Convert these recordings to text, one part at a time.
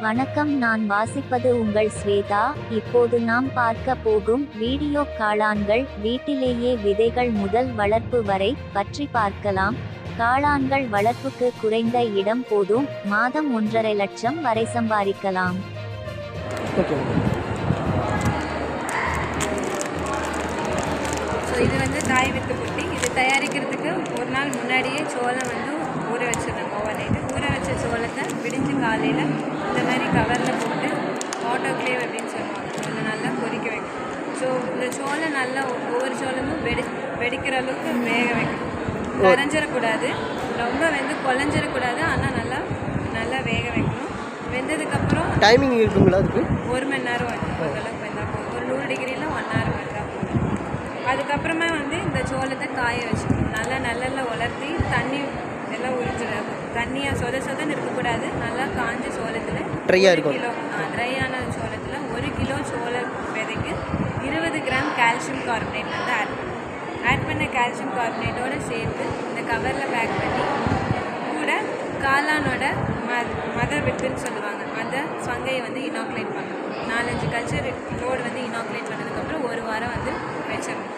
வணக்கம், நான் வாசிப்பது உங்கள் ஸ்வேதா. இப்போது நாம் பார்க்க போகும் வீடியோ காளான்கள் வீட்டிலேயே விதைகள் முதல் வளர்ப்பு வரை பற்றி பார்க்கலாம். காளான்கள் வளர்ப்புக்கு குறைந்த இடம் போதும், மாதம் 1.5 லட்சம் வரை சம்பாதிக்கலாம். இது வந்து தாய் வித்து குட்டி. இது தயாரிக்கிறதுக்கு ஒரு நாள் முன்னாடியே சோளம் வந்து ஊற வச்சிடணும். ஓவர் நைட்டு ஊற வச்ச சோளத்தை விடிஞ்சு காலையில் இந்த மாதிரி கவரில் போட்டு ஆட்டோக்ளேவ் அப்படின்னு சொல்லுவாங்க. அதில் நல்லா கொதிக்க வைக்கணும். ஸோ இந்த சோளம் நல்லா ஒவ்வொரு சோளமும் வெடிக்கிற அளவுக்கு வேக வைக்கணும். கரைஞ்சிடக்கூடாது, ரொம்ப வந்து குழஞ்சிடக்கூடாது. ஆனால் நல்லா நல்லா வேக வைக்கணும். வெந்ததுக்கப்புறம் டைமிங் இருக்குங்களா? அதுக்கு 1 மணி நேரம் ஓரளவுக்கு வெந்தால் போதும். ஒரு 100 டிகிரியில் 1 ஹவர் வெந்தால் போதும். அதுக்கப்புறமா வந்து இந்த சோளத்தை காய வச்சுக்கணும். நல்லா நல்லெல்லாம் உலர்த்தி தண்ணி எல்லாம் உறிஞ்சிடாது. தண்ணியாக சொதன்னு இருக்கக்கூடாது. நல்லா காஞ்ச சோளத்தில் ட்ரையான சோளத்தில் 1 கிலோ சோள விதைக்கு 20 கிராம் கால்சியம் கார்பனேட் வந்து ஆட் பண்ண கால்சியம் கார்பனேட்டோடு சேர்த்து இந்த கவரில் பேக் பண்ணி கூட காளானோட மதர் வித்துன்னு சொல்லுவாங்க, அந்த சங்கையை வந்து இனாக்குலேட் பண்ணணும். 4-5 கல்ச்சர் லோடு வந்து இனாக்குலேட் பண்ணதுக்கப்புறம் 1 வாரம் வந்து வச்சிடணும்.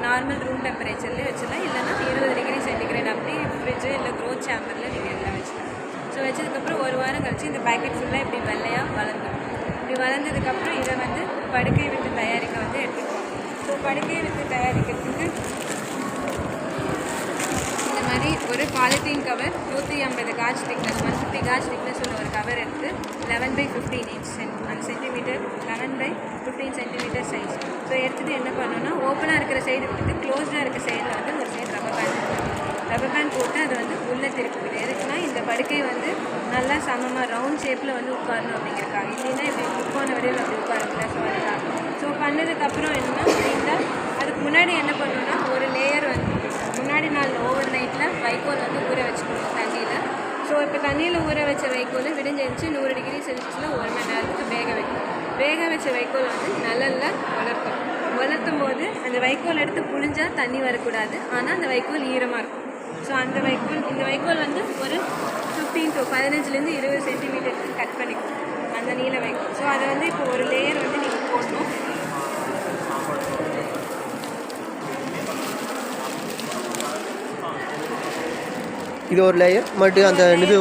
நார்மல் ரூம் டெம்பரேச்சர்லேயே வச்சிடலாம், இல்லைனா 20 டிகிரி சென்டிகிரேட் அப்படி ஃப்ரிட்ஜு இல்லை க்ரோத் சேம்பரில் நீங்கள் எல்லாம் வச்சுக்கலாம். ஸோ வச்சதுக்கப்புறம் 1 வாரம் கழிச்சு இந்த பேக்கெட் ஃபுல்லாக இப்படி வெள்ளையாக வளர்ந்துடும். இப்படி வளர்ந்ததுக்கப்புறம் இதை வந்து படுக்கை வித்து தயாரிக்க வந்து எடுத்துக்குவோம். ஸோ படுக்கை வித்து தயாரிக்கிறதுக்கு இந்த மாதிரி ஒரு polythene cover 150 gauge thickness 150 gauge thickness உள்ள ஒரு கவர் எடுத்து 11/15 இன்ச் அந்த சென்டிமீட்டர் 11/15 சென்டிமீட்டர் சைஸ். ஸோ எடுத்துகிட்டு என்ன பண்ணணும்னா, ஓப்பனாக இருக்கிற சைடு விட்டுட்டு க்ளோஸ்டாக இருக்கிற சைடில் வந்து ஒரு சைடு ரப்பர் பேண்ட் போட்டு அதை வந்து உள்ளே திருப்பிக்கிட்டு. எதுக்குன்னா இந்த படுக்கை வந்து நல்லா சமமாக ரவுண்ட் ஷேப்பில் வந்து உட்காரணும் அப்படிங்கிறக்காக. இல்லைன்னா இப்படி முக்கோண வரையில் அப்படி உட்காருங்கள. ஸோ அதுதான். ஸோ பண்ணதுக்கப்புறம் என்னன்னா, இந்த அதுக்கு முன்னாடி என்ன பண்ணணும்னா, ஒரு லேயர் வந்து முன்னாடி நாள் ஓவர் நைட்டில் வைக்கோல் வந்து ஊற வச்சுக்கணும் தண்ணியில். ஸோ இப்போ தண்ணியில் ஊற வச்ச வைக்கோல் விடிஞ்சிருச்சு 100 டிகிரி செல்சியஸில் 1 மணி நேரத்துக்கு வேக வைக்கணும். வேக வச்ச வைக்கோல் வந்து நல்லா வளர்த்தும் போது அந்த வைக்கோல் எடுத்து புழிஞ்சால் தண்ணி வரக்கூடாது. ஆனால் அந்த வைக்கோல் ஈரமாக இருக்கும். ஸோ இந்த வைக்கோல் வந்து ஒரு 15 to 20 சென்டிமீட்டருக்கு கட் பண்ணிக்கணும், அந்த நீல வைக்கோல். ஸோ அதை வந்து இப்போ ஒரு லேயர் வந்து நீங்கள் போடணும். இது ஒரு லேயர் மட்டும் அந்த இது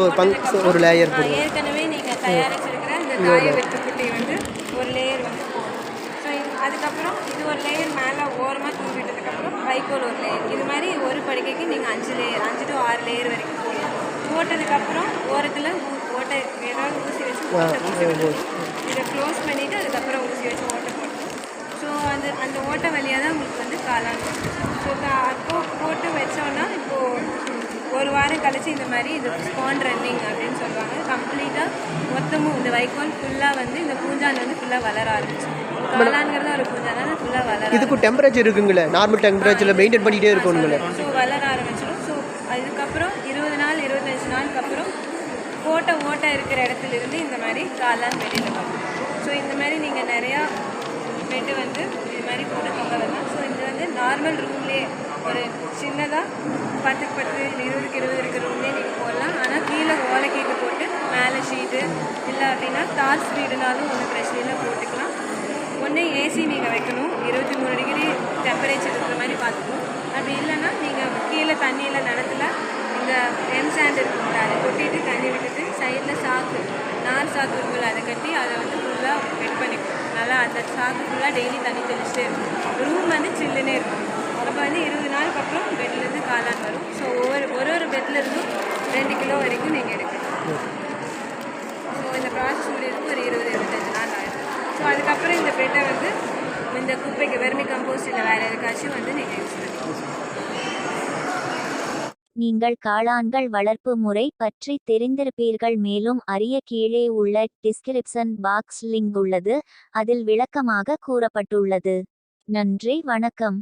ஒரு லேயர் ஏற்கனவே நீங்கள் தயாரிச்சிருக்கிற இந்த காய வெட்டுக்குட்டி வந்து ஒரு லேயர் வந்து போடும். ஸோ அதுக்கப்புறம் இது ஒரு லேயர் மேலே ஓரமாக தூக்கிட்டதுக்கப்புறம் வைக்கோல் ஒரு லேயர். இது மாதிரி ஒரு படுக்கைக்கு நீங்கள் 5 to 6 லேயர் வரைக்கும் போடலாம். போட்டதுக்கப்புறம் ஓரத்தில் ஓட்டை ஏதாவது ஊசி வச்சு இதை க்ளோஸ் பண்ணிவிட்டு அதுக்கப்புறம் ஊசி வச்சு ஓட்டை போட்டோம். ஸோ அந்த ஓட்டை வழியாக தான் உங்களுக்கு வந்து காளான். ஸோ அப்போது போட்டு வச்சோன்னா இப்போது 1 வாரம் கழிச்சு இந்த மாதிரி இது ஸ்பான் ரன்னிங் அப்படின்னு சொல்லுவாங்க. கம்ப்ளீட்டாக மொத்தமும் இந்த வைக்கோல் ஃபுல்லாக வந்து இந்த பூஞ்சான் வந்து ஃபுல்லாக வளர ஆரம்பிச்சு. காளான்கிறது ஒரு பூஞ்சான் ஃபுல்லாக வளர. இதுக்கு டெம்பரேச்சர் இருக்குங்களே, நார்மல் டெம்பரேச்சரில் மெயின்டைன் பண்ணிகிட்டே இருக்கணுங்களே. ஸோ வளர ஆரம்பிச்சிடும். ஸோ அதுக்கப்புறம் 20 நாள் 25 நாளுக்கு அப்புறம் ஓட்டை இருக்கிற இடத்துலேருந்து இந்த மாதிரி காளான் வெளியில் வரும். ஸோ இந்த மாதிரி நீங்கள் நிறையா பெட்டு வந்து இது மாதிரி போட்டு தொங்க வரலாம். ஸோ இது வந்து நார்மல் ரூம்லேயே ஒரு சின்னதாக 10-10 20-20 இருக்கிற ரூம்லேயே நீங்கள் போடலாம். ஆனால் கீழே ஓலை கீழே போட்டு மேலே ஷீட்டு இல்லை அப்படின்னா டார்ச் வீடுனாலும் ஒன்றும் பிரச்சனை இல்லை, போட்டுக்கலாம். ஒன்று ஏசி நீங்கள் வைக்கணும், 23 டிகிரி டெம்பரேச்சர் இருக்கிற மாதிரி பார்த்துக்கணும். அப்படி இல்லைன்னா நீங்கள் கீழே தண்ணியில் நிலத்தில் இந்த சாண்ட் இருக்குங்களா, அதை கொட்டிட்டு தண்ணி விட்டுட்டு சைடில் நார் சாக்கு இருக்குல்ல, அதை கட்டி அதை வந்து ஃபுல்லாக வெட் பண்ணிக்கணும். நல்லா அந்த சாக்கு ஃபுல்லாக டெய்லி தண்ணி தெளிச்சுட்டே இருக்கும். ரூம் வந்து சில்லுன்னே இருக்கும். அப்போ வந்து 20 நாளுக்கு அப்புறம் பெட்லேருந்து காளான் வரும். ஸோ ஒரு பெட்லேருந்தும் 2 கிலோ வரைக்கும் நீங்கள் எடுக்கலாம். ஸோ இந்த ப்ராசஸ் முடியறதுக்கு ஒரு 20-25 நாள் ஆகிடும். ஸோ அதுக்கப்புறம் இந்த பெட்டை வந்து இந்த குப்பைக்கு வெர்மி கம்போஸ்ட் இல்லை வேறு எதுக்காச்சும் வந்து நீங்கள் யூஸ் பண்ணிக்கலாம். நீங்கள் காளான்கள் வளர்ப்பு முறை பற்றி தெரிந்திருப்பீர்கள். மேலும் அறிய கீழே உள்ள டிஸ்கிரிப்ஷன் பாக்ஸ் லிங்க் உள்ளது, அதில் விளக்கமாக கூறப்பட்டுள்ளது. நன்றி, வணக்கம்.